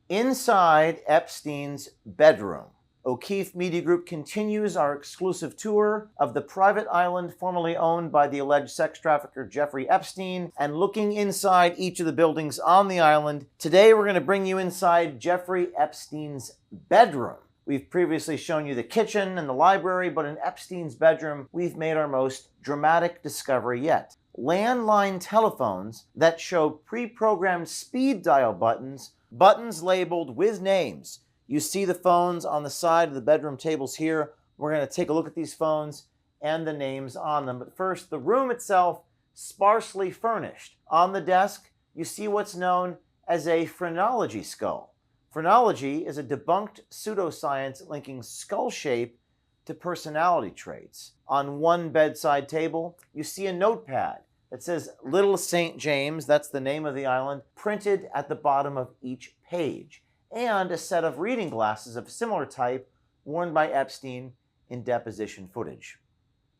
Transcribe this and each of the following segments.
Inside Epstein's bedroom, O'Keefe Media Group continues our exclusive tour of the private island formerly owned by the alleged sex trafficker Jeffrey Epstein, and looking inside each of the buildings on the island. Today we're going to bring you inside Jeffrey Epstein's bedroom. We've previously shown you the kitchen and the library, but in Epstein's bedroom, we've made our most dramatic discovery yet. Landline telephones that show pre-programmed speed dial buttons labeled with names. You see the phones on the side of the bedroom tables here. We're going to take a look at these phones and the names on them. But first, the room itself, sparsely furnished. On the desk, you see what's known as a phrenology skull. Phrenology is a debunked pseudoscience linking skull shape to personality traits. On one bedside table, you see a notepad that says Little St. James, that's the name of the island, printed at the bottom of each page, and a set of reading glasses of a similar type worn by Epstein in deposition footage.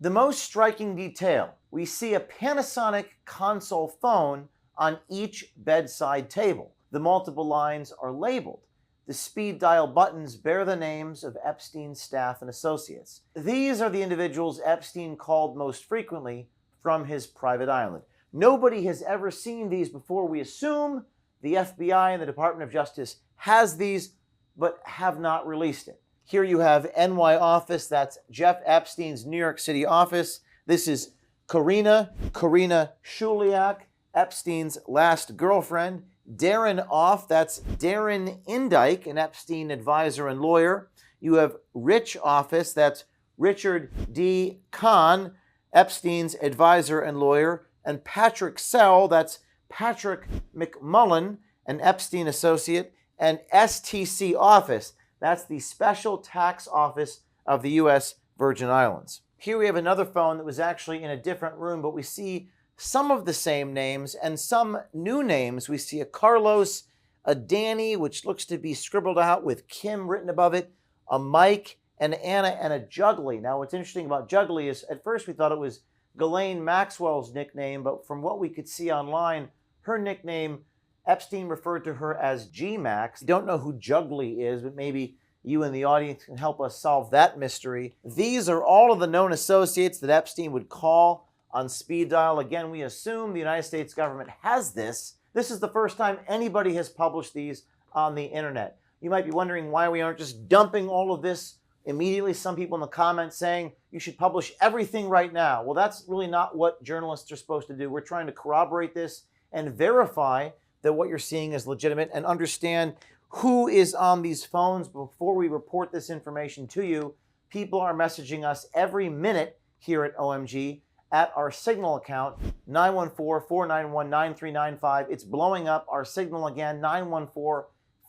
The most striking detail, we see a Panasonic console phone on each bedside table. The multiple lines are labeled. The speed dial buttons bear the names of Epstein's staff and associates. These are the individuals Epstein called most frequently from his private island. Nobody has ever seen these before. We assume the FBI and the Department of Justice has these, but have not released it. Here you have NY office, that's Jeff Epstein's New York City office. This is Karina Shuliak, Epstein's last girlfriend. Darren Off, that's Darren Indike, an Epstein advisor and lawyer. You have Rich Office, that's Richard D. Kahn, Epstein's advisor and lawyer. And Patrick Sell, that's Patrick McMullen, an Epstein associate. And STC Office, that's the Special Tax Office of the U.S. Virgin Islands. Here we have another phone that was actually in a different room, but we see some of the same names and some new names. We see a Carlos, a Danny, which looks to be scribbled out with Kim written above it, a Mike, an Anna, and a Juggly. Now, what's interesting about Juggly is at first we thought it was Ghislaine Maxwell's nickname, but from what we could see online, her nickname, Epstein referred to her as G-Max. Don't know who Juggly is, but maybe you in the audience can help us solve that mystery. These are all of the known associates that Epstein would call on speed dial. Again, we assume the United States government has this. This is the first time anybody has published these on the internet. You might be wondering why we aren't just dumping all of this immediately. Some people in the comments saying you should publish everything right now. Well, that's really not what journalists are supposed to do. We're trying to corroborate this and verify that what you're seeing is legitimate and understand who is on these phones before we report this information to you. People are messaging us every minute here at OMG at our Signal account, 914-491-9395. It's blowing up our Signal again,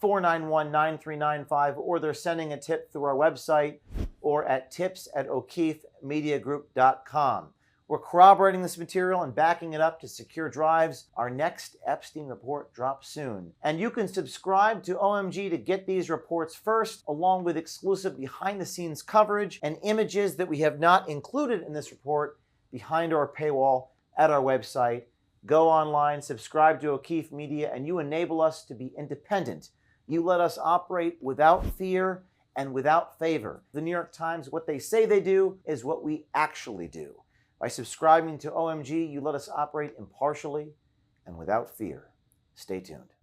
914-491-9395, or they're sending a tip through our website or at tips@o'keefemediagroup.com. We're corroborating this material and backing it up to secure drives. Our next Epstein report drops soon. And you can subscribe to OMG to get these reports first, along with exclusive behind-the-scenes coverage and images that we have not included in this report behind our paywall at our website. Go online, subscribe to O'Keefe Media, and you enable us to be independent. You let us operate without fear and without favor. The New York Times, what they say they do is what we actually do. By subscribing to OMG, you let us operate impartially and without fear. Stay tuned.